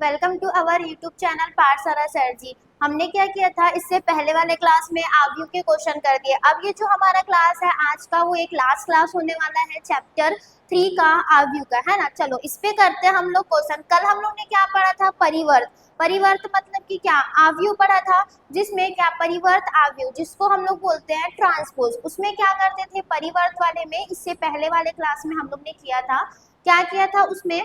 Welcome to our YouTube channel Pathshala sir ji. हमने क्या किया था, इससे पहले वाले क्लास में आव्यूह के क्वेश्चन कर दिए। अब ये जो हमारा क्लास है आज का, वो एक लास्ट क्लास होने वाला है चैप्टर 3 का, आव्यूह का, है ना। चलो इस पे करते हैं हम लोग क्वेश्चन। कल हम लोग ने क्या पढ़ा था, परिवर्त। परिवर्त मतलब कि क्या, आव्यूह पढ़ा था, जिसमें क्या परिवर्त आव्यूह, जिसको हम लोग बोलते हैं ट्रांसपोज। उसमें क्या करते थे परिवर्त वाले में, इससे पहले वाले क्लास में हम लोग ने किया था, क्या किया था उसमें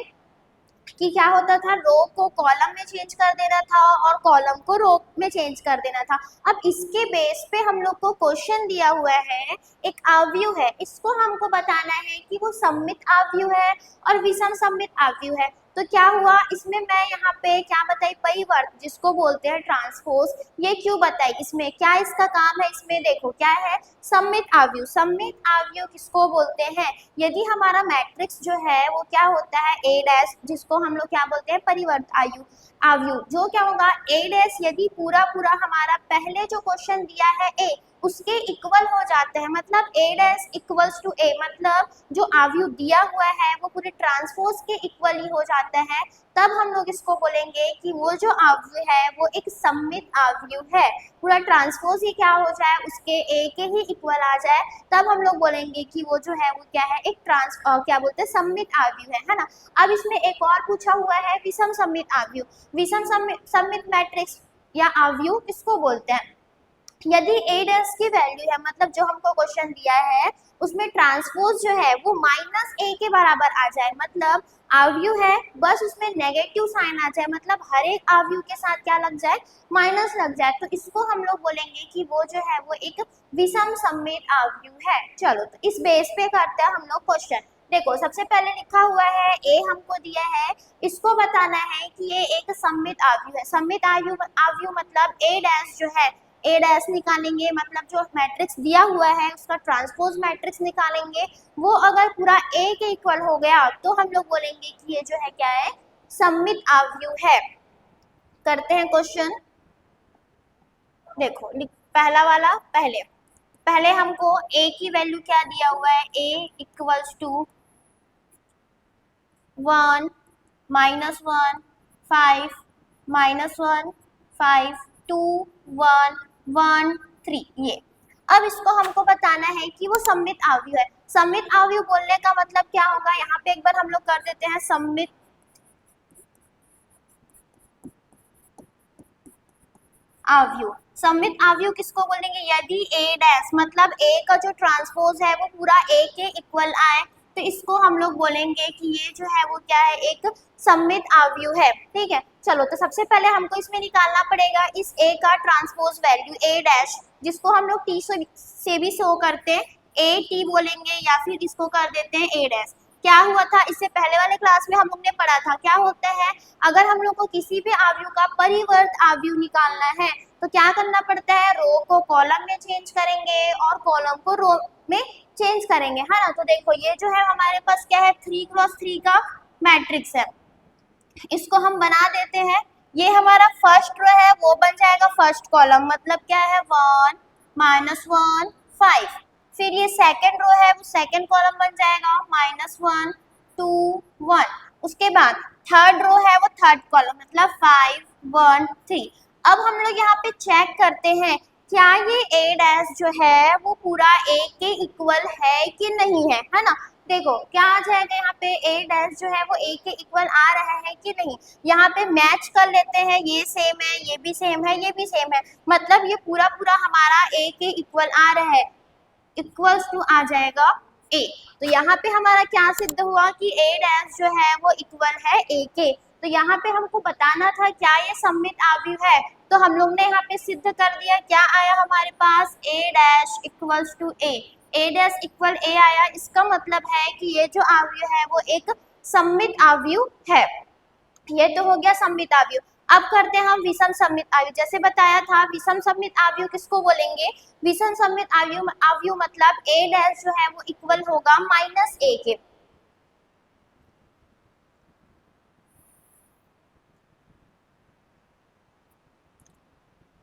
कि क्या होता था, रो को कॉलम में चेंज कर देना था और कॉलम को रो में चेंज कर देना था। अब इसके बेस पे हम लोग को क्वेश्चन दिया हुआ है, एक आव्यूह है, इसको हमको बताना है कि वो सममित आव्यूह है और विषम सममित आव्यूह है। तो क्या हुआ इसमें, मैं यहाँ पे क्या बताई, परिवर्त जिसको बोलते हैं ट्रांसपोज, ये क्यों बताई, इसमें क्या इसका काम है, इसमें देखो क्या है, सममित आव्यूह। सममित आव्यूह किसको बोलते हैं, यदि हमारा मैट्रिक्स जो है वो क्या होता है ए डैश, जिसको हम लोग क्या बोलते हैं परिवर्त आव्यूह, जो क्या होगा ए डैश, यदि पूरा पूरा हमारा पहले जो क्वेश्चन दिया है ए उसके इक्वल हो जाते हैं, मतलब ए डैश इक्वल्स टू ए, मतलब जो आव्यूह दिया हुआ है वो पूरे ट्रांसपोज के इक्वल ही हो जाता है, तब हम लोग इसको बोलेंगे कि वो जो आव्यूह है वो एक सममित आव्यूह है। पूरा ट्रांसपोज ही क्या हो जाए, उसके ए के ही इक्वल आ जाए, तब हम लोग बोलेंगे कि वो जो है वो क्या है, एक क्या बोलते हैं सममित आव्यूह है ना। अब इसमें एक और पूछा हुआ है, विषम सममित आव्यूह। विषम सममित मैट्रिक्स या आव्यूह किसको बोलते हैं, यदि ए डैश की वैल्यू है, मतलब जो हमको क्वेश्चन दिया है उसमें ट्रांसपोज जो है वो माइनस ए के बराबर आ जाए, मतलब आव्यूह है बस उसमें नेगेटिव साइन आ जाए, मतलब हर एक आव्यूह के साथ क्या लग जाए, माइनस लग जाए, तो इसको हम लोग बोलेंगे कि वो जो है वो एक विषम सममित आव्यूह है। चलो तो इस बेस पे करते हैं हम लोग क्वेश्चन। देखो सबसे पहले लिखा हुआ है ए हमको दिया है, इसको बताना है कि ये एक सममित आव्यूह है। सममित आव्यूह मतलब ए डैश जो है, ए डैश निकालेंगे, मतलब जो मैट्रिक्स दिया हुआ है उसका ट्रांसपोज मैट्रिक्स निकालेंगे, वो अगर पूरा ए के इक्वल हो गया तो हम लोग बोलेंगे कि ये जो है क्या है, सममित आव्यूह है। करते हैं क्वेश्चन। देखो पहला वाला, पहले पहले हमको ए की वैल्यू क्या दिया हुआ है, ए इक्वल्स टू 1 -1 5 -1 5 2 1 1 3, ये। अब इसको हमको बताना है कि वो सममित आव्यूह है। सममित आव्यूह बोलने का मतलब क्या होगा, यहाँ पे एक बार हम लोग कर देते हैं सममित आव्यूह। सममित आव्यूह किसको बोलेंगे, यदि ए डैश मतलब ए का जो ट्रांसपोज है वो पूरा ए के इक्वल आए, तो इसको हम लोग बोलेंगे कि ये जो है वो क्या है, एक सममित आव्यूह है। ठीक है, चलो तो सबसे पहले हमको इसमें निकालना पड़ेगा इस ए का ट्रांसपोज वैल्यू, ए डैश, जिसको हम लोग टी से भी शो करते हैं, ए टी बोलेंगे या फिर इसको कर देते हैं ए डैश। क्या हुआ था, इससे पहले वाले क्लास में हम लोग ने पढ़ा था, क्या होता है अगर हम लोग को किसी भी आव्यूह का परिवर्त आव्यूह निकालना है तो क्या करना पड़ता है, रो को कॉलम में चेंज करेंगे और कॉलम को रो में चेंज करेंगे, है ना। तो देखो ये जो है हमारे पास क्या है, 3x3 का मैट्रिक्स है, इसको हम बना देते हैं। ये हमारा फर्स्ट रो है वो बन जाएगा फर्स्ट कॉलम, मतलब क्या है 1 -1 5। फिर ये सेकंड रो है वो सेकंड कॉलम बन जाएगा -1 2 1। उसके बाद थर्ड रो है वो थर्ड कॉलम, मतलब 5 1 3। अब हम लोग यहाँ पे चेक करते हैं क्या ये ए डैश जो है वो पूरा ए के इक्वल है कि नहीं है ना। देखो क्या आ जाएगा यहाँ पे, ए डैश जो है वो ए के इक्वल आ रहा है कि नहीं, यहाँ पे मैच कर लेते हैं, ये सेम है, ये भी सेम है, ये भी सेम है, मतलब ये पूरा पूरा हमारा ए के इक्वल आ रहा है, इक्वल्स टू आ जाएगा ए। तो यहाँ पे हमारा क्या सिद्ध हुआ कि ए डैश जो है वो इक्वल है ए के। तो यहाँ पे हमको बताना था क्या ये सममित आव्यूह है, तो हम लोग ने यहाँ पे सिद्ध कर दिया। क्या आया हमारे पास, A dash equals to A dash equal A आया, इसका मतलब है कि ये जो आव्यूह है वो एक सममित आव्यूह है। ये तो हो गया सममित आव्यूह। अब करते हैं हम विषम सममित आव्यूह। जैसे बताया था विषम सममित आव्यूह किसको बोलेंगे, विषम सममित आव्यूह मतलब ए डैश जो है वो इक्वल होगा -a के।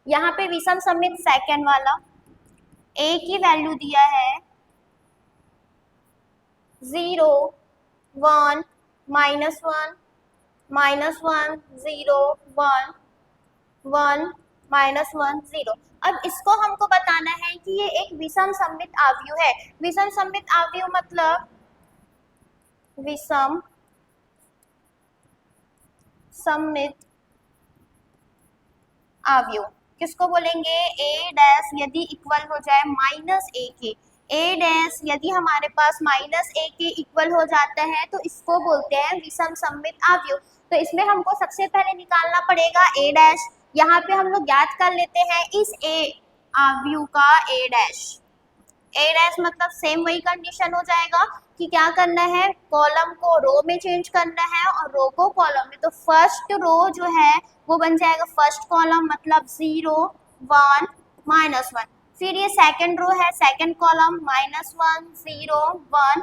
यहाँ पे विषम सममित सेकंड वाला, a की वैल्यू दिया है 0 1 -1 -1 0 1 1 -1 0। अब इसको हमको बताना है कि ये एक विषम सममित आव्यूह है। विषम सममित आव्यूह मतलब विषम सममित आव्यूह किसको बोलेंगे? ए डैश यदि इक्वल हो जाए -a के, ए डैश यदि हमारे पास -a के इक्वल हो जाता है तो इसको बोलते हैं विषम सममित आव्यूह। तो इसमें हमको सबसे पहले निकालना पड़ेगा ए डैश। यहाँ पे हम लोग ज्ञात कर लेते हैं इस ए आव्यूह का ए डैश। ए डैश मतलब सेम वही कंडीशन हो जाएगा कि क्या करना है, कॉलम को रो में चेंज करना है और रो को कॉलम में। तो फर्स्ट रो जो है वो बन जाएगा फर्स्ट कॉलम मतलब 0 1 -1। फिर ये सेकंड रो है, सेकंड कॉलम -1 0 1।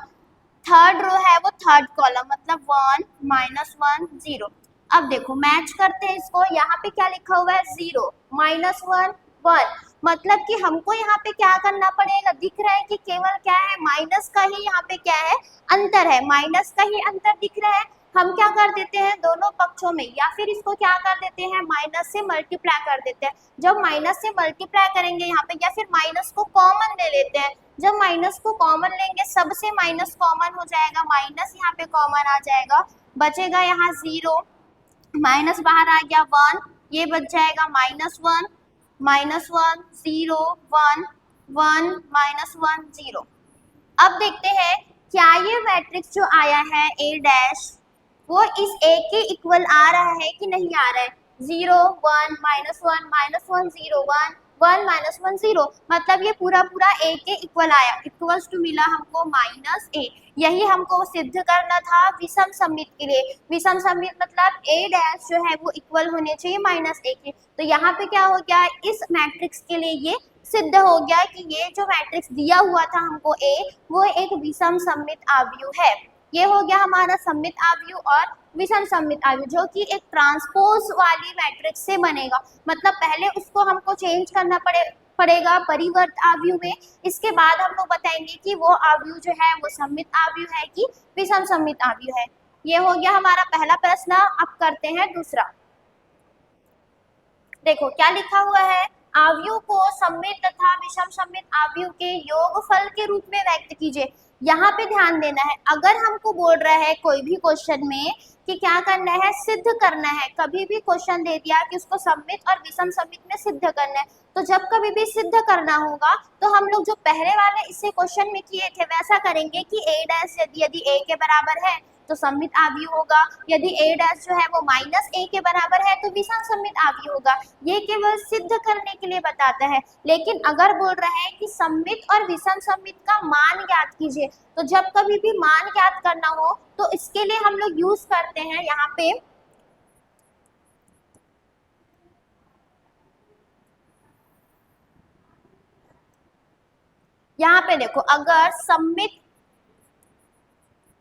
थर्ड रो है वो थर्ड कॉलम मतलब 1 -1 0। अब देखो मैच करते हैं इसको, यहाँ पे क्या लिखा हुआ है 0 -1 1, मतलब कि हमको यहाँ पे क्या करना पड़ेगा, दिख रहा है कि केवल क्या है माइनस का ही यहाँ पे क्या है अंतर है, माइनस का ही अंतर दिख रहा है। हम क्या कर देते हैं दोनों पक्षों में, या फिर इसको क्या कर देते हैं माइनस से मल्टीप्लाई कर देते हैं। जब माइनस से मल्टीप्लाई करेंगे यहाँ पे, या फिर माइनस को कॉमन ले लेते हैं। जब माइनस को कॉमन लेंगे सबसे माइनस कॉमन हो जाएगा, माइनस यहाँ पे कॉमन आ जाएगा, बचेगा यहाँ 0, माइनस बाहर आ गया 1, ये बच जाएगा -1 -1 0 1 1 -1 0। अब देखते हैं क्या ये मैट्रिक्स जो आया है ए डैश वो इस ए के इक्वल आ रहा है कि नहीं आ रहा है। 0 1 -1 -1 0 1 1 -1 0, मतलब ये पूरा पूरा ए के इक्वल आया, इक्वल्स टू मिला हमको -a। यही हमको सिद्ध करना था विषम सममित के लिए। विषम सममित मतलब ए डैश जो है वो इक्वल होने चाहिए -a के। तो यहाँ पे क्या हो गया, इस मैट्रिक्स के लिए ये सिद्ध हो गया कि ये जो मैट्रिक्स दिया हुआ था हमको ए, वो एक विषम सममित आव्यूह है। ये हो गया हमारा सममित आव्यूह और विषम सममित आव्यूह, जो कि एक ट्रांसपोज वाली मैट्रिक्स से बनेगा। मतलब पहले उसको हमको चेंज करना पड़ेगा परिवर्त आव्यूह में, इसके बाद हम लोग बताएंगे कि वो आव्यूह जो है वो सममित आव्यूह है कि विषम सममित आव्यूह है। ये हो गया हमारा पहला प्रश्न। अब करते हैं दूसरा। देखो क्या लिखा हुआ है, आव्यूह को सममित तथा विषम सममित आव्यूह के योगफल के रूप में व्यक्त कीजिए। यहाँ पे ध्यान देना है, अगर हमको बोल रहा है कोई भी क्वेश्चन में कि क्या करना है, सिद्ध करना है, कभी भी क्वेश्चन दे दिया कि उसको सममित और विषम सममित में सिद्ध करना है, तो जब कभी भी सिद्ध करना होगा तो हम लोग जो पहले वाले इसे क्वेश्चन में किए थे वैसा करेंगे कि ए डैश यदि ए के बराबर है तो सममित आव्यूह होगा, यदि ए डैश जो है वो -a के बराबर है तो विषम सममित आव्यूह होगा। ये केवल सिद्ध करने के लिए बताता है। लेकिन अगर बोल रहा है कि सममित और विषम सममित का मान ज्ञात कीजिए, तो जब कभी भी मान ज्ञात करना हो तो इसके लिए हम लोग यूज करते हैं यहाँ पे देखो, अगर सममित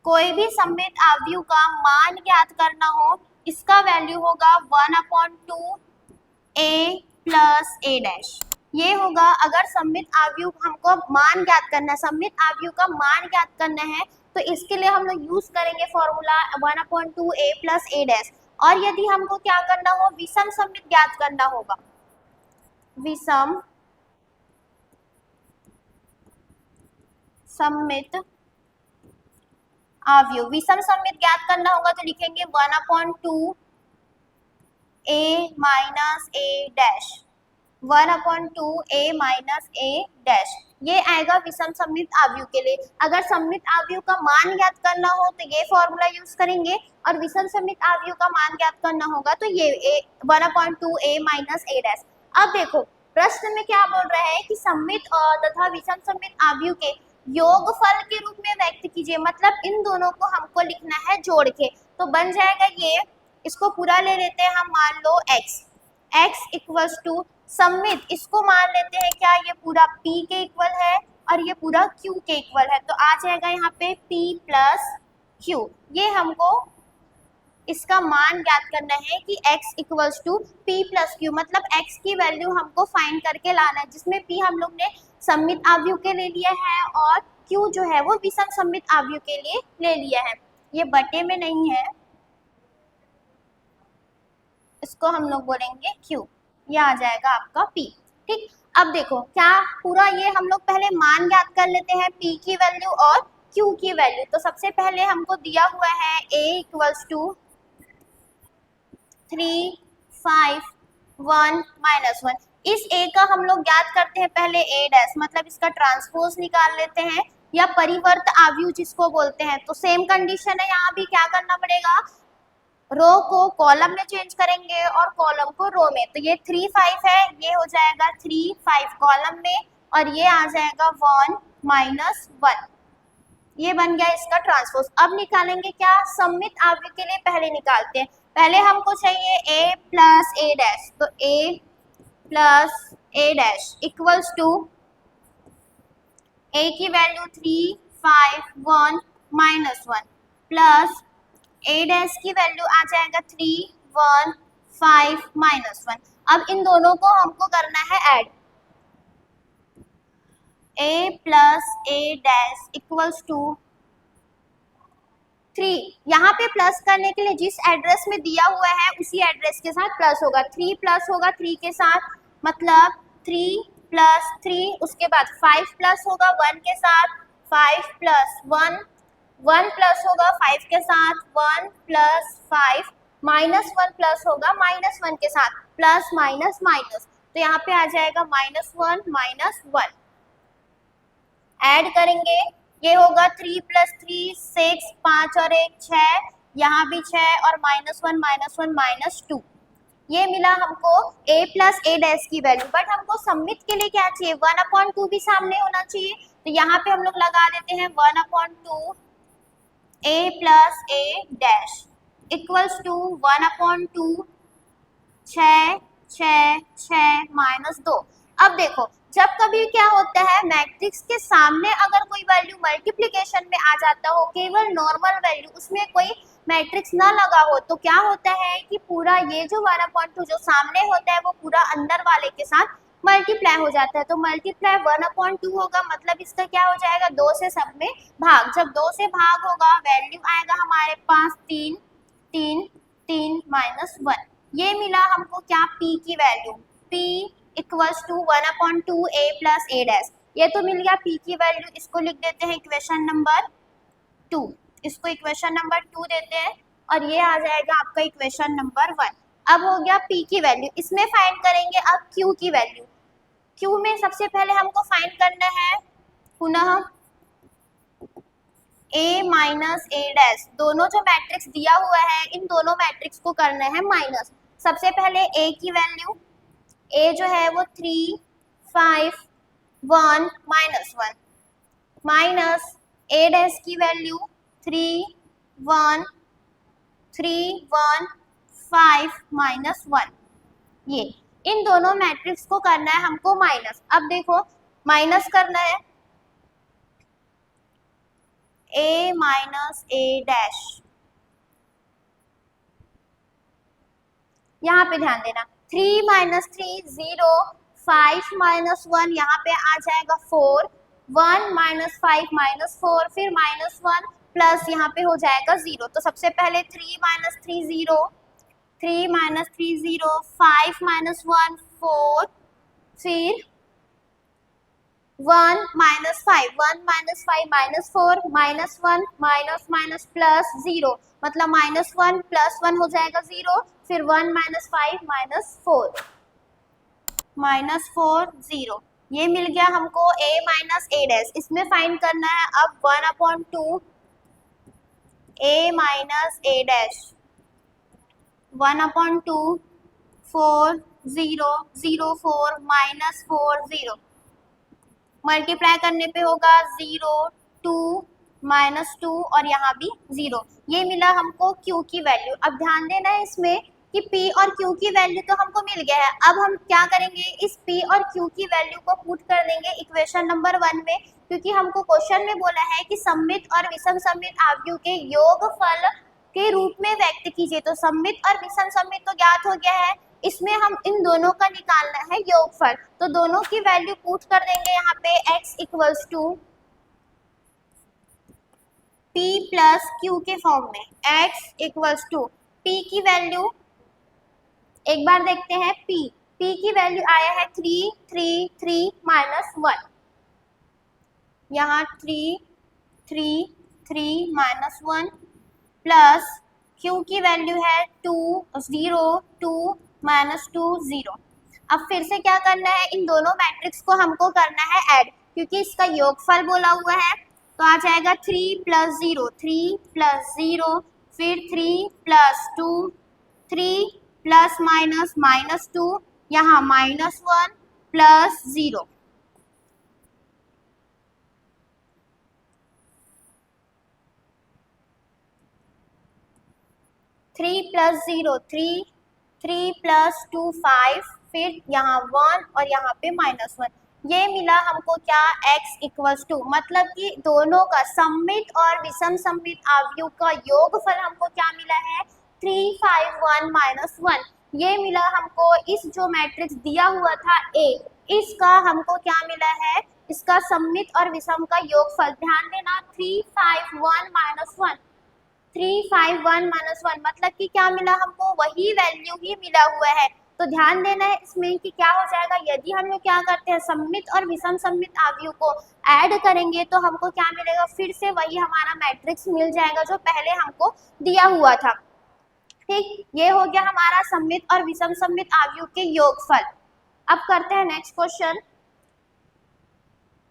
कोई भी सममित आव्यूह का मान ज्ञात करना हो, इसका वैल्यू होगा 1/2 a प्लस a डैश। ये होगा अगर सममित आव्यूह हमको मान ज्ञात करना है, सममित आव्यूह का मान ज्ञात करना है तो इसके लिए हम लोग यूज करेंगे formula 1/2 a plus a dash. और यदि हमको क्या करना हो, विषम सममित ज्ञात करना होगा, विषम सममित आव्यूह, विषम सममित ज्ञात करना होगा तो लिखेंगे 1/2 a minus a dash, 1/2 a minus a dash. ये आएगा विषम सममित आव्यूह के लिए। अगर सममित आव्यूह का मान ज्ञात करना हो तो ये फॉर्मूला यूज करेंगे, और विषम सममित आव्यूह का मान ज्ञात करना होगा तो ये 1/2 a माइनस a डैश। अब देखो प्रश्न में क्या बोल रहा है कि सममित तथा विषम सममित आव्यूह के योगफल के रूप में व्यक्त कीजिए, मतलब इन दोनों को हमको लिखना है जोड़ के। तो बन जाएगा ये, इसको पूरा ले लेते हैं हम, मान लो x इक्वल्स टू सममित, इसको मान लेते हैं क्या, ये पूरा p के इक्वल है और ये पूरा q के इक्वल है, तो आ जाएगा यहाँ पे p प्लस q। ये हमको इसका मान ज्ञात करना है कि x equals to p plus q, मतलब x की वैल्यू हमको फाइंड करके लाना है, जिसमें p हम लोग ने सममित आव्यूह के ले लिया है और q जो है वो विषम सममित आव्यूह के लिए ले लिया है। ये बटे में नहीं है, इसको हम लोग बोलेंगे Q, ये आ जाएगा आपका P। ठीक, अब देखो क्या पूरा ये हम लोग पहले मान ज्ञात कर लेते हैं P की वैल्यू और Q की वैल्यू। तो सबसे पहले हमको दिया हुआ है A इक्वल्स टू 3, 5, 1, -1। इस A का हम लोग ज्ञात करते हैं पहले A डैश, मतलब इसका ट्रांसपोज निकाल लेते हैं या परिवर्त आव्यूह जिसको बोलते हैं। तो सेम कंडीशन है, यहाँ भी क्या करना पड़ेगा, रो को कॉलम में चेंज करेंगे और कॉलम को रो में। तो ये 3, 5 है, ये हो जाएगा 3, 5 कॉलम में और ये आ जाएगा 1, -1। ये बन गया इसका ट्रांसपोज। अब निकालेंगे क्या, सममित आव्यूह के लिए पहले निकालते हैं। पहले हमको चाहिए A प्लस A डैश, तो A plus A dash equals to A की वैल्यू 3, 5, 1, -1 प्लस A डैश की वैल्यू आ जाएगा 3, 1, 5, -1। अब इन दोनों को हमको करना है add. A plus A dash equals to 3, यहाँ पे प्लस करने के लिए जिस एड्रेस में दिया हुआ है उसी एड्रेस के साथ प्लस होगा। 3 प्लस होगा 3 के साथ, मतलब 3 प्लस 3, उसके बाद 5 प्लस होगा 1 के साथ, 5 प्लस 1, 1 प्लस होगा 5 के साथ, 1 प्लस 5, -1 प्लस होगा -1 के साथ, प्लस माइनस माइनस, तो यहाँ पे आ जाएगा -1, -1। ऐड करेंगे, ये होगा 3 प्लस 3 6, 5 और 1 6, यहाँ भी 6 और -1, -2। ये मिला हमको A प्लस A डैश की वैल्यू। बट हमको सममित के लिए क्या चाहिए, 1/2 भी सामने होना चाहिए। तो यहाँ पे हम लोग लगा देते हैं 1/2 A plus A dash equals to 1/2 6, 6, 6 -2। अब देखो जब कभी क्या होता है, मैट्रिक्स के सामने अगर कोई वैल्यू मल्टीप्लिकेशन में आ जाता हो, केवल नॉर्मल वैल्यू, उसमें कोई मैट्रिक्स ना लगा हो, तो क्या होता है कि पूरा ये जो 1/2 जो सामने होता है वो पूरा अंदर वाले के साथ मल्टीप्लाई हो जाता है। तो मल्टीप्लाई 1/2 होगा, मतलब इसका क्या हो जाएगा, 2 से सब में भाग। जब 2 से भाग होगा, वैल्यू आएगा हमारे पास 3, 3, 3 -1। ये मिला हमको क्या, P की value, P equals to 1/2 A plus A dash. ये तो मिल गया P की वैल्यू, इसको लिख देते हैं इक्वेशन नंबर 2, इसको इक्वेशन नंबर 2 देते हैं और ये आ जाएगा आपका इक्वेशन नंबर 1। अब हो गया P की वैल्यू, इसमें फाइंड करेंगे अब Q की वैल्यू। Q में सबसे पहले हमको फाइंड करना है पुनः A माइनस A डैश, दोनों जो मैट्रिक्स दिया हुआ है इन दोनों मैट्रिक्स को करना है माइनस। सबसे पहले A की वैल्यू, A जो है वो 3, 5, 1, -1 माइनस A डैश की वैल्यू 3, 1, 3, 1, 5, -1। ये इन दोनों मैट्रिक्स को करना है हमको माइनस। अब देखो माइनस करना है A माइनस A डैश, यहाँ पे ध्यान देना 3 - 3 0, 5 - 1 यहाँ पे आ जाएगा 4, 1 - 5 -4, फिर -1 प्लस यहाँ पे हो जाएगा 0। तो सबसे पहले 3 - 3 0, 3 - 3 0, 5 - 1 4, फिर 1 - 5, 1 - 5 -4, -1 माइनस प्लस 0, मतलब -1 प्लस 1 हो जाएगा 0, फिर 1 - 5 -4 0। ये मिल गया हमको A माइनस A डैश। इसमें फाइंड करना है अब 1/2 A minus A dash, 1/2 4 0 0 4 -4 0, multiply करने पे होगा 0 2 -2 और यहाँ भी 0। ये मिला हमको Q की वैल्यू। अब ध्यान देना है इसमें कि P और Q की वैल्यू तो हमको मिल गया है। अब हम क्या करेंगे, इस P और Q की वैल्यू को पुट कर देंगे इक्वेशन नंबर 1 में, क्योंकि हमको क्वेश्चन में बोला है कि सममित और विषम सममित आव्यूह के योगफल के रूप में व्यक्त कीजिए। तो सममित और विषम सममित तो ज्ञात हो गया है, इसमें हम इन दोनों का निकालना है योगफल। तो दोनों की वैल्यू पुट कर देंगे यहाँ पे x equals to P plus Q के फॉर्म में, x इक्वल्स टू P की वैल्यू एक बार देखते हैं p की वैल्यू आया है 3 3 3 माइनस 1, यहाँ 3 3 3 माइनस 1 प्लस q की वैल्यू है 2 0 2 माइनस 2 0। अब फिर से क्या करना है, इन दोनों मैट्रिक्स को हमको करना है ऐड, क्योंकि इसका योगफल बोला हुआ है। तो आ जाएगा 3 प्लस 0 3 प्लस 0, फिर 3 प्लस 2 3 प्लस माइनस माइनस 2, यहाँ minus 1 plus 0। Three plus 0 3 3 plus 2 5, फिर यहाँ 1 और यहाँ पे माइनस 1। ये मिला हमको क्या, x इक्वल्स टू, मतलब कि दोनों का सममित और विषम सममित आव्यूह का योगफल हमको क्या मिला है 3 5 1 माइनस 1। ये मिला हमको इस जो मैट्रिक्स दिया हुआ था A, इसका हमको क्या मिला है, इसका सममित और विषम का योगफल। ध्यान देना 3 5 1 माइनस 1, 3 5 1 माइनस 1, मतलब कि क्या मिला हमको, वही वैल्यू ही मिला हुआ है। तो ध्यान देना है इसमें कि क्या हो जाएगा, यदि हम लोग क्या करते हैं सममित और विषम सममित आव्यूह को ऐड करेंगे तो हमको क्या मिलेगा, फिर से वही हमारा मैट्रिक्स मिल जाएगा जो पहले हमको दिया हुआ था। ठीक, ये हो गया हमारा सममित और विषम सममित आव्यूह के योगफल। अब करते हैं नेक्स्ट क्वेश्चन।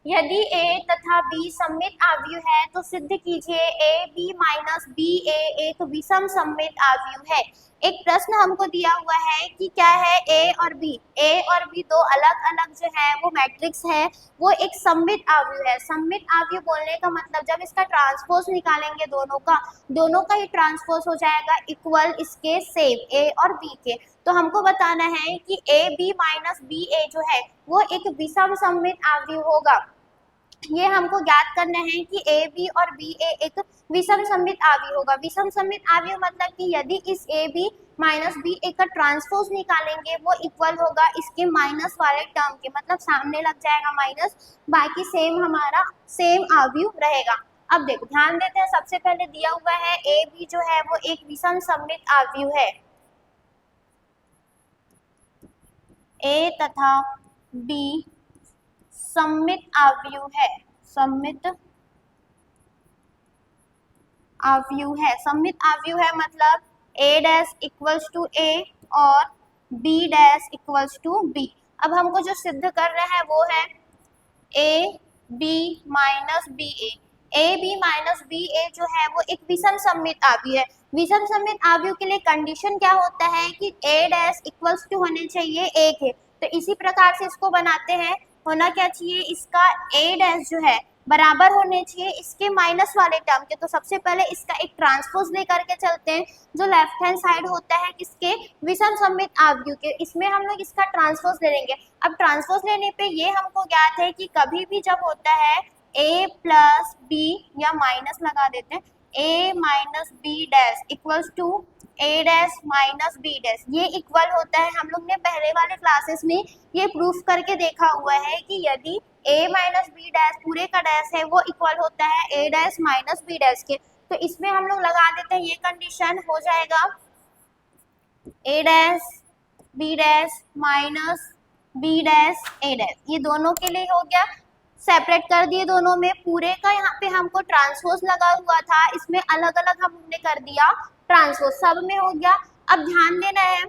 यदि A तथा B सममित आव्यूह है तो सिद्ध कीजिए AB माइनस BA एक विषम सममित आव्यूह है। एक प्रश्न हमको दिया हुआ है कि क्या है A और B दो अलग अलग जो है वो मैट्रिक्स है, वो एक सममित आव्यूह है। सममित आव्यूह बोलने का मतलब जब इसका ट्रांसपोज निकालेंगे दोनों का ही ट्रांसपोज हो जाएगा इक्वल इसके सेम A और B के। तो हमको बताना है कि AB माइनस BA जो है वो एक विषम सममित आव्यूह होगा। ये हमको ज्ञात करना है कि AB और BA एक विषम सममित आव्यूह होगा। विषम सममित आव्यूह मतलब कि यदि इस AB माइनस BA का ट्रांसपोज निकालेंगे वो इक्वल होगा इसके माइनस वाले टर्म के, मतलब सामने लग जाएगा माइनस, बाकी सेम हमारा सेम आव्यूह रहेगा। अब देखो ध्यान देते हैं, सबसे पहले दिया हुआ है AB जो है वो एक विषम सममित आव्यूह है। A तथा B सममित आव्यूह है, सममित आव्यूह है। सममित आव्यूह है मतलब A dash equals to A और B dash equals to B। अब हमको जो सिद्ध कर रहे हैं वो है AB minus BA। AB minus BA जो है वो एक विषम सममित आव्यूह है। विषम सममित आव्यूह के लिए कंडीशन क्या होता है कि A डैश इक्वल्स टू होने चाहिए A के। तो इसी प्रकार से इसको बनाते हैं, होना क्या चाहिए, इसका A डैश जो है बराबर होने चाहिए इसके माइनस वाले टर्म के। तो सबसे पहले इसका एक ट्रांसपोज लेकर के चलते हैं जो लेफ्ट हैंड साइड होता है किसके, विषम सममित आव्यूह के। इसमें हम लोग इसका ट्रांसपोज ले लेंगे। अब ट्रांसपोज लेने पे ये हमको ज्ञात है कि कभी भी जब होता है A प्लस B, या माइनस लगा देते हैं, A minus B dash equals to A dash minus B dash, ये इक्वल होता है। हम लोग ने पहले वाले क्लासेस में ये प्रूफ करके देखा हुआ है कि यदि A माइनस B डैश पूरे का डैश है वो इक्वल होता है A dash minus B dash के। तो इसमें हम लोग लगा देते हैं, ये कंडीशन हो जाएगा A dash B dash minus B dash A dash, ये दोनों के लिए हो गया। सेपरेट कर दिए दोनों में, पूरे का यहाँ पे हमको ट्रांसपोज लगा हुआ था, इसमें अलग अलग हमने कर दिया ट्रांसपोज, सब में हो गया। अब ध्यान देना है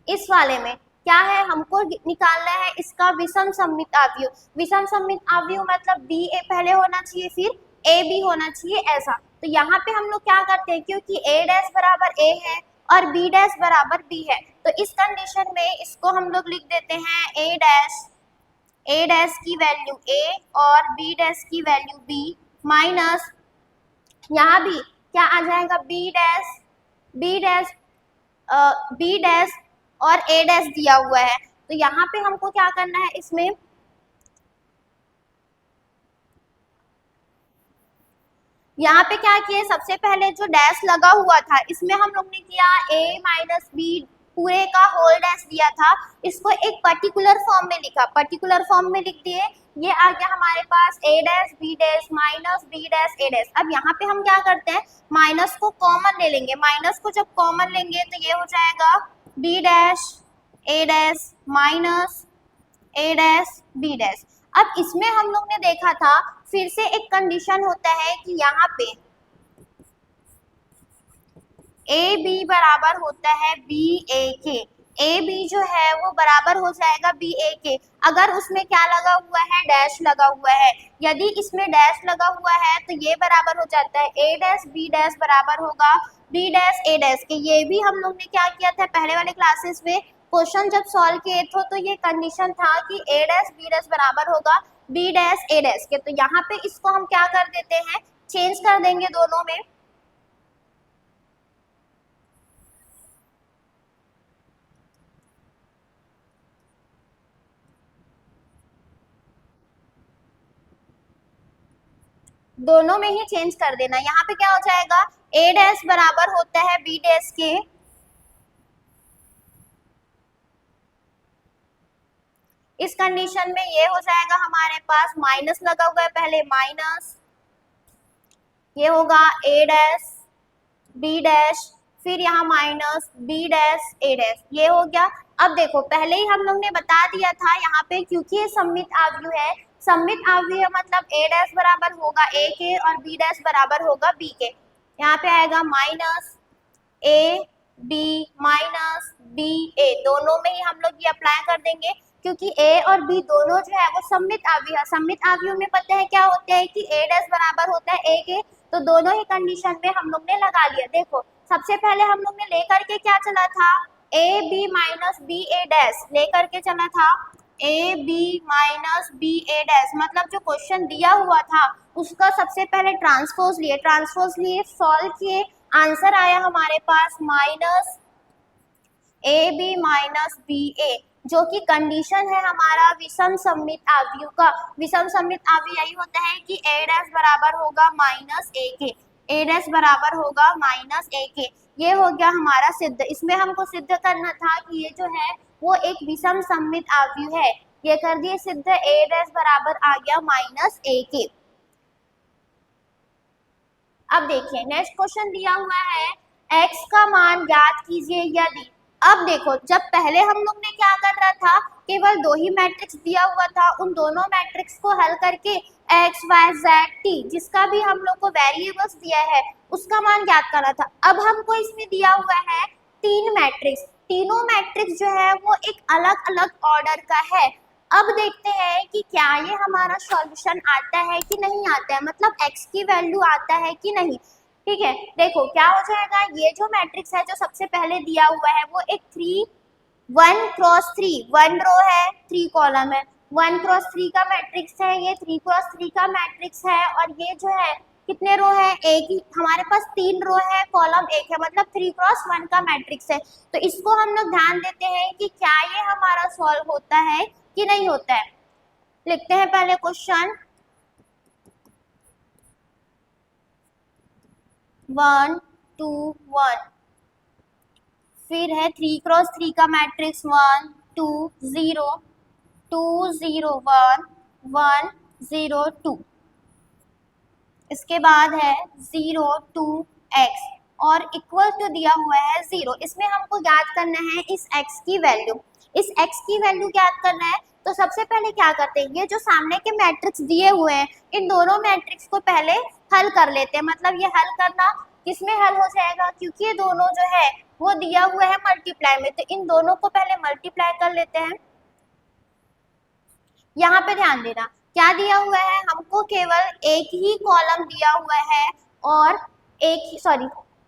इस वाले में क्या है, हमको निकालना है इसका विषम सममित आव्यूह। विषम सममित आव्यूह मतलब BA पहले होना चाहिए फिर AB होना चाहिए, ऐसा। तो यहाँ पे हम लोग क्या करते हैं, क्योंकि A डैश बराबर A है और B डैश बराबर B है, तो इस कंडीशन में इसको हम लोग लिख देते हैं A डैश की वैल्यू A और B डैश की वैल्यू B माइनस, यहाँ भी क्या आ जाएगा B डैश और A डैश दिया हुआ है। तो यहाँ पे हमको क्या करना है, इसमें यहाँ पे क्या किए, सबसे पहले जो डैश लगा हुआ था इसमें हम लोग ने किया A माइनस B पूरे का होल डैश दिया था, इसको एक पर्टिकुलर फॉर्म में लिखा, पर्टिकुलर फॉर्म में लिख दिए। ये आ गया हमारे पास A dash B dash minus B dash A dash. अब यहाँ पे हम क्या करते हैं, माइनस को कॉमन ले लेंगे। माइनस को जब कॉमन लेंगे तो ये हो जाएगा बी डैश ए डैश माइनस ए डैश बी डैश। अब इसमें हम लोग ने देखा था फिर से एक कंडीशन होता है कि यहाँ पे ए बी बराबर होता है बी ए के। ए बी जो है वो बराबर हो जाएगा बी ए के अगर उसमें क्या लगा हुआ है, डैश लगा हुआ है। यदि इसमें डैश लगा हुआ है तो ये बराबर हो जाता है ए डैश बी डैश बराबर होगा बी डैश ए डैश के। ये भी हम लोग ने क्या किया था पहले वाले क्लासेस में, क्वेश्चन जब सॉल्व किए थे तो ये कंडीशन था कि ए डैश बी डैश बराबर होगा बी डैश ए डैश के। तो यहाँ पे इसको हम क्या कर देते हैं, चेंज कर देंगे दोनों में। दोनों में ही चेंज कर देना। यहाँ पे क्या हो जाएगा, ए डैश बराबर होता है बी डैश के। इस कंडीशन में ये हो जाएगा हमारे पास माइनस लगा हुआ है पहले, माइनस ये होगा ए डैश बी डैश, फिर यहाँ माइनस बी डैश ए डैश, ये हो गया। अब देखो पहले ही हम लोग ने बता दिया था यहाँ पे, क्योंकि ये सममित आव्यूह है, सममित आव्यूह मतलब ए डैश बराबर होगा ए के और बी डैश बराबर होगा बी के। यहाँ पे आएगा minus A B minus B A, दोनों में ही हम लोग ये अप्लाई कर देंगे क्योंकि ए और बी दोनों जो है वो सममित आव्यूह है। सममित आव्यूह में पता है क्या होता है कि ए डैश बराबर होता है ए के, तो दोनों ही कंडीशन में हम लोग ने लगा लिया। देखो सबसे पहले हम लोग ने लेकर के क्या चला था, A B minus B A dash लेकर के चला था, A B minus B A dash, मतलब जो क्वेश्चन दिया हुआ था उसका सबसे पहले ट्रांसपोज लिए, सॉल्व किए, आंसर आया हमारे पास minus A B minus B A, जो कि कंडीशन है हमारा विषम सममित आव्यूह का। विषम सममित आव्यूह यही होता है कि ए डैश बराबर होगा माइनस ए के, ए डैश बराबर होगा माइनस ए के। ये हो गया हमारा सिद्ध। इसमें हमको सिद्ध करना था कि ये जो है वो एक विषम सममित आव्यूह है, ये कर दिए सिद्ध, ए डैश बराबर आ गया माइनस ए के। अब देखिए नेक्स्ट क्वेश्चन दिया हुआ है, x का मान ज्ञात कीजिए यदि। अब देखो जब पहले हम लोग ने क्या कर रहा था, केवल दो ही मैट्रिक्स दिया हुआ था, उन दोनों मैट्रिक्स को हल करके x y z t जिसका भी हम लोग को वेरिएबल्स दिया है उसका मान ज्ञात करना था। अब हमको इसमें दिया हुआ है तीन मैट्रिक्स, तीनों मैट्रिक्स जो है वो एक अलग अलग ऑर्डर का है। अब देखते हैं कि क्या ये हमारा सॉल्यूशन आता है कि नहीं आता है, मतलब x की वैल्यू आता है कि नहीं। ठीक है, देखो क्या हो जाएगा, ये जो मैट्रिक्स है जो सबसे पहले दिया हुआ है वो एक 1 क्रॉस 3, 1 रो है 3 कॉलम है, 1 क्रॉस 3 का मैट्रिक्स है, ये 3 क्रॉस 3 का मैट्रिक्स है। और ये जो है कितने रो है, एक ही, हमारे पास 3 रो है, कॉलम 1 है, मतलब 3 क्रॉस 1 का मैट्रिक्स है। तो इसको हम लोग ध्यान देते हैं कि क्या ये हमारा सॉल्व होता है कि नहीं होता है। लिखते हैं पहले क्वेश्चन, 1 2 1, फिर है 3 क्रॉस 3 का मैट्रिक्स 1 2 0 2 0 1 1 0 2, इसके बाद है 0 2 x और इक्वल टू दिया हुआ है 0। इसमें हमको ज्ञात करना है इस x की वैल्यू, इस x की वैल्यू ज्ञात करना है। तो सबसे पहले क्या करते हैं, ये जो सामने के मैट्रिक्स दिए हुए हैं इन दोनों मैट्रिक्स को पहले हल कर लेते हैं। मतलब ये हल करना किसमें हल हो जाएगा, क्योंकि ये दोनों जो है वो दिया हुआ है मल्टीप्लाई में, तो इन दोनों को पहले मल्टीप्लाई कर लेते हैं। यहाँ पे ध्यान देना क्या दिया हुआ है, हमको केवल एक ही कॉलम दिया हुआ है और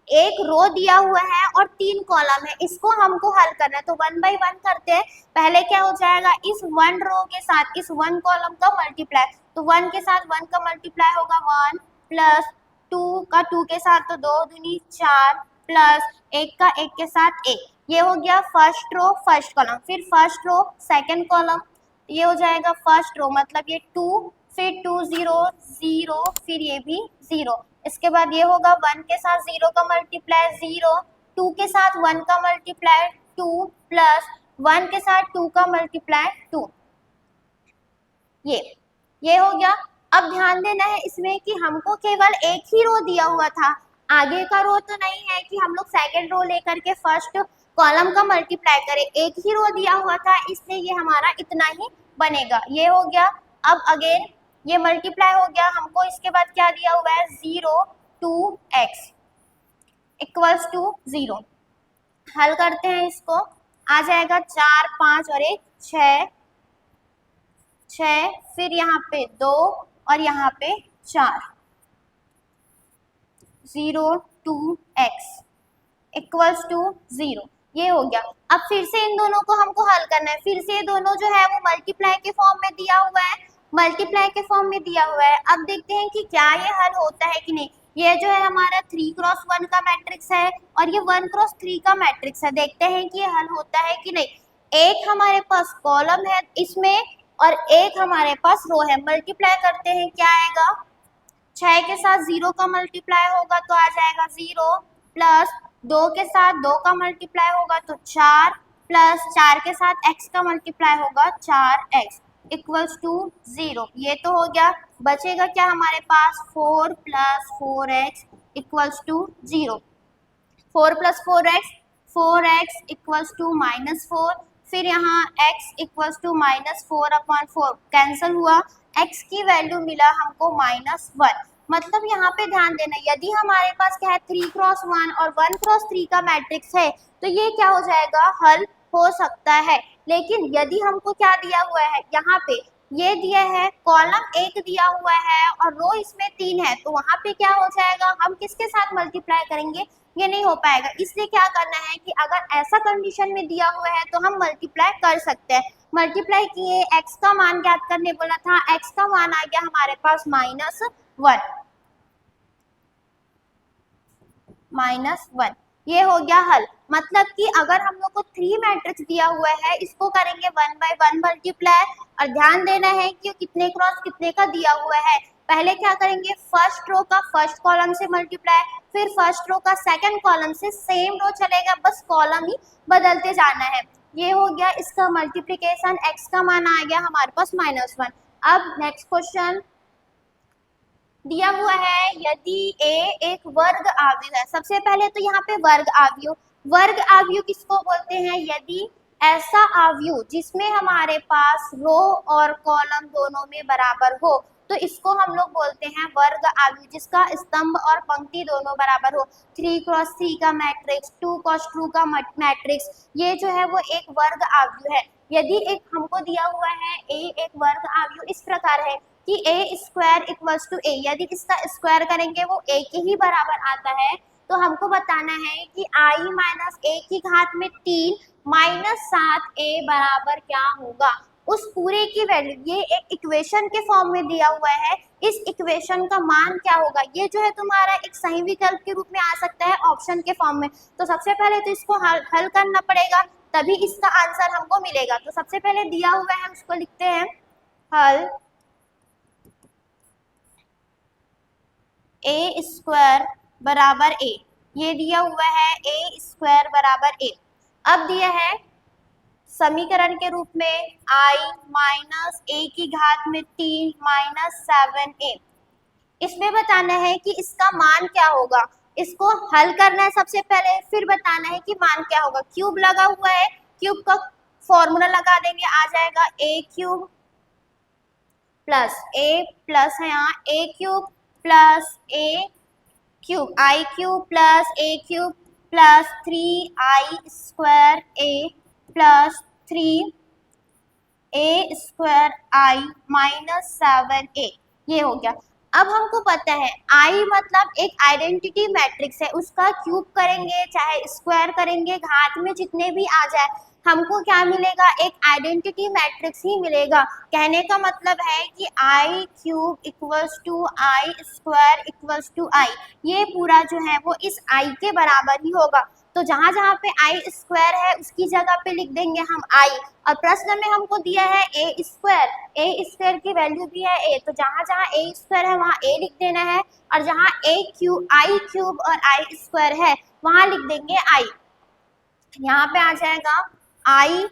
एक रो दिया हुआ है और 3 कॉलम है, इसको हमको हल करना है। तो 1 बाई 1 करते हैं। पहले क्या हो जाएगा, इस 1 रो के साथ इस 1 कॉलम का मल्टीप्लाई, तो 1 के साथ 1 का मल्टीप्लाई होगा 1 प्लस 2 का 2 के साथ तो 2 दूनी 4 प्लस 1 का 1 के साथ 1, ये हो गया फर्स्ट रो फर्स्ट कॉलम। फिर फर्स्ट रो सेकंड कॉलम, ये हो जाएगा फर्स्ट रो, मतलब ये 2 फिर 2 0 0 फिर ये भी 0। इसके बाद ये होगा 1 के साथ 0 का मल्टीप्लाई 0, 2 के साथ 1 का मल्टीप्लाई 2 प्लस 1 के साथ 2 का मल्टीप्लाई 2, ये हो गया। अब ध्यान देना है इसमें कि हमको केवल एक ही रो दिया हुआ था, आगे का रो तो नहीं है कि हम लोग सेकंड रो लेकर के फर्स्ट कॉलम का मल्टीप्लाई करें, एक ही रो दिया हुआ था इसलिए ये हमारा इतना ही बनेगा। ये हो गया। अब अगेन ये मल्टीप्लाई हो गया, हमको इसके बाद क्या दिया हुआ है 0 2x इक्वल्स टू 0। हल करते हैं इसको, आ जाएगा 4 5 और 1 6 6, फिर यहाँ पे 2 और यहाँ पे 4, 0 2x इक्वल्स टू 0। ये हो गया। अब फिर से इन दोनों को हमको हल करना है, फिर से ये दोनों जो है वो मल्टीप्लाई के फॉर्म में दिया हुआ है, मल्टीप्लाई के फॉर्म में दिया हुआ है। अब देखते हैं कि क्या ये हल होता है कि नहीं। ये जो है हमारा 3x1 का मैट्रिक्स है और ये 1x3 का मैट्रिक्स है। देखते हैं कि ये हल होता है कि नहीं। एक हमारे पास कॉलम है इसमें और एक हमारे पास रो है। मल्टीप्लाई करते हैं, क्या आएगा 6 के साथ 0 का मल्टीप्लाई होगा तो आ जाएगा 0, प्लस 2 के साथ 2 का मल्टीप्लाई होगा तो 4, प्लस 4 के साथ x का मल्टीप्लाई होगा 4x इक्वल्स टू 0। ये तो हो गया। बचेगा क्या हमारे पास 4 plus 4x equals to 0। 4 plus 4x 4x equals to -4, फिर यहाँ x इक्वल्स टू -4/4 कैंसिल हुआ, x की वैल्यू मिला हमको -1। मतलब यहाँ पे ध्यान देना, यदि हमारे पास क्या है 3x1 और 1x3 का मैट्रिक्स है तो ये क्या हो जाएगा, हल हो सकता है। लेकिन यदि हमको क्या दिया हुआ है, यहाँ पे ये दिया है कॉलम 1 दिया हुआ है और रो इसमें 3 है, तो वहां पे क्या हो जाएगा, हम किसके साथ मल्टीप्लाई करेंगे, ये नहीं हो पाएगा। इसलिए क्या करना है कि अगर ऐसा कंडीशन में दिया हुआ है तो हम मल्टीप्लाई कर सकते हैं। मल्टीप्लाई किए, x का मान ज्ञात करने बोला था, x का मान आ गया हमारे पास -1। ये हो गया हल। मतलब कि अगर हम लोग को 3 मैट्रिक्स दिया हुआ है, इसको करेंगे 1 बाय 1 मल्टीप्लाई। और ध्यान देना है कि कितने क्रॉस कितने का दिया हुआ है। पहले क्या करेंगे, फर्स्ट रो का फर्स्ट कॉलम से मल्टीप्लाई, फिर फर्स्ट रो का सेकंड कॉलम से, सेम रो चलेगा, बस कॉलम ही बदलते जाना है। ये हो गया इसका मल्टीप्लिकेशन, x का मान आ गया हमारे पास -1। अब नेक्स्ट क्वेश्चन दिया हुआ है, यदि a एक वर्ग आव्यूह है। सबसे पहले तो यहाँ पे वर्ग आव्यूह किसको बोलते हैं, यदि ऐसा आव्यूह जिसमें हमारे पास रो और कॉलम दोनों में बराबर हो तो इसको हम लोग बोलते हैं वर्ग आव्यूह, जिसका स्तंभ और पंक्ति दोनों बराबर हो। 3x3 का मैट्रिक्स, 2x2 का मैट्रिक्स, ये जो है वो एक वर्ग आव्यूह है। यदि एक हमको दिया हुआ है a एक वर्ग आव्यूह इस प्रकार है कि a² इक्वल्स टू a, यदि इसका स्क्वायर करेंगे वो a के ही बराबर आता है, तो हमको बताना है कि i माइनस a की घात में 3 -7a बराबर क्या होगा, उस पूरे की वैल्यू। ये एक इक्वेशन के फॉर्म में दिया हुआ है, इस इक्वेशन का मान क्या होगा, ये जो है तुम्हारा एक सही विकल्प के रूप में आ सकता है ऑप्शन के फॉर्म में। तो सबसे पहले तो इसको हल करना पड़ेगा, तभी इसका आंसर हमको मिलेगा। तो सबसे पहले दिया हुआ है उसको लिखते हैं, हल a² बराबर a, ये दिया हुआ है a² बराबर a। अब दिया है समीकरण के रूप में i माइनस a की घात में 3 -7a। इसमें बताना है कि इसका मान क्या होगा, इसको हल करना है सबसे पहले, फिर बताना है कि मान क्या होगा। क्यूब लगा हुआ है, क्यूब का फॉर्मूला लगा देंगे, आ जाएगा a³ प्लस a प्लस है यहाँ a³ plus a³ i³ plus a³ plus 3i² plus 3a² minus 7a, ये हो गया। अब हमको पता है i मतलब एक आइडेंटिटी मैट्रिक्स है, उसका क्यूब करेंगे चाहे स्क्वायर करेंगे, घात में जितने भी आ जाए हमको क्या मिलेगा, एक आइडेंटिटी मैट्रिक्स ही मिलेगा। कहने का मतलब है कि i³ equals to i² equals to i, ये पूरा जो है वो इस i के बराबर ही होगा। तो जहाँ जहाँ पे i² है उसकी जगह पे लिख देंगे हम i, और प्रश्न में हमको दिया है a² की वैल्यू भी है a, तो जहाँ जहाँ a² है वहाँ a लिख देना है, और जहाँ i³ और i² है वहाँ लिख देंगे i। यहाँ पे आ जाएगा i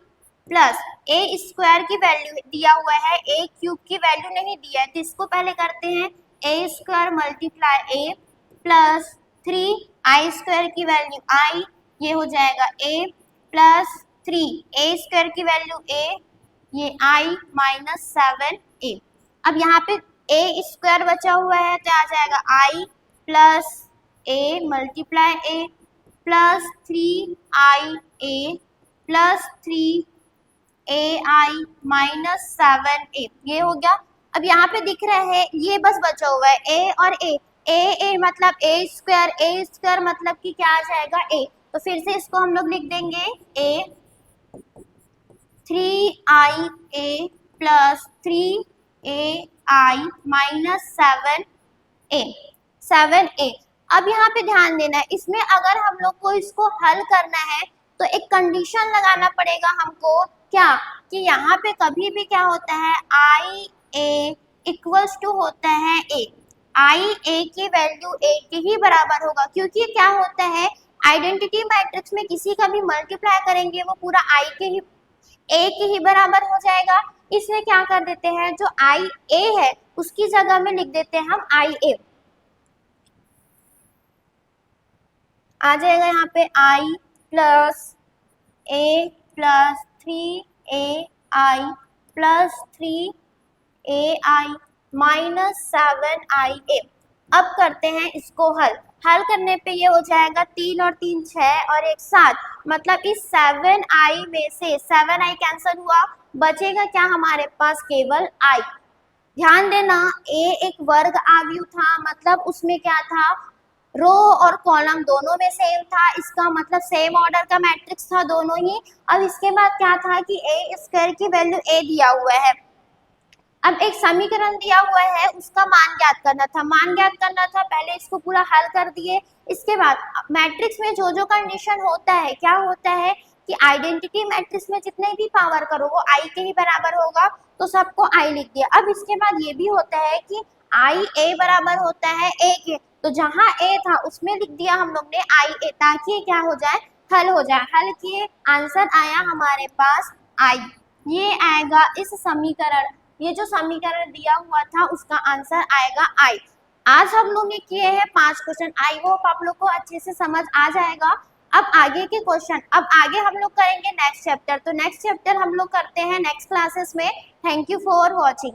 प्लस a² की वैल्यू दिया हुआ है, a³ की वैल्यू नहीं दिया है, तो इसको पहले करते हैं a² multiply a plus 3i² की वैल्यू i, ये हो जाएगा a प्लस 3 ए स्क्वायर की वैल्यू ए, ये i माइनस 7a। अब यहाँ पे ए स्क्वायर बचा हुआ है तो आ जाएगा i plus A multiply A plus 3ia plus 3ai minus 7a, ये हो गया। अब यहाँ पे दिख रहा है ये बस बचा हुआ है ए और ए मतलब ए स्क्वायर मतलब कि क्या आ जाएगा ए, तो फिर से इसको हम लोग लिख देंगे ए 3ia plus 3ai minus 7a। अब यहाँ पे ध्यान देना है, इसमें अगर हम लोग को इसको हल करना है तो एक कंडीशन लगाना पड़ेगा हमको, क्या कि यहाँ पे कभी भी क्या होता है आई ए इक्वल्स टू होता है ए, आई ए की वैल्यू ए के ही बराबर होगा, क्योंकि क्या होता है आइडेंटिटी मैट्रिक्स में किसी का भी मल्टीप्लाई करेंगे वो पूरा आई के ही ए के ही बराबर हो जाएगा। इसलिए क्या कर देते हैं, जो आई ए है उसकी जगह में लिख देते हैं हम आई ए, आ जाएगा यहाँ पे i plus A plus 3ai plus 3ai minus 7ia। अब करते हैं इसको हल करने पे ये हो जाएगा 3 और 3 6 और 1 7, मतलब इस 7i में से 7i कैंसिल हुआ, बचेगा क्या हमारे पास केवल i। ध्यान देना a एक वर्ग आव्यूह था, मतलब उसमें क्या था रो और कॉलम दोनों में सेम था, इसका मतलब सेम ऑर्डर का मैट्रिक्स था दोनों ही। अब इसके बाद क्या था कि ए स्क्वायर की वैल्यू ए दिया हुआ है, अब एक समीकरण दिया हुआ है उसका मान ज्ञात करना था, पहले इसको पूरा हल कर दिए। इसके बाद मैट्रिक्स में जो जो कंडीशन होता है, क्या होता है कि आइडेंटिटी मैट्रिक्स में जितने भी पावर करो वो आई के ही बराबर होगा, तो सबको आई लिख दिया। अब इसके बाद ये भी होता है कि आई ए बराबर होता है ए के, तो जहां ए था उसमें लिख दिया हम लोग ने आई ए, ताकि क्या हो जाए हल हो जाए। हल किए, आंसर आया हमारे पास आई, ये आएगा इस समीकरण, ये जो समीकरण दिया हुआ था उसका आंसर आएगा आई। आज हम लोग ने किए हैं 5 क्वेश्चन, आई होप आप लोग को अच्छे से समझ आ जाएगा। अब आगे के क्वेश्चन, अब आगे हम लोग करेंगे नेक्स्ट चैप्टर, तो नेक्स्ट चैप्टर हम लोग करते हैं नेक्स्ट क्लासेस में। Thank you for watching.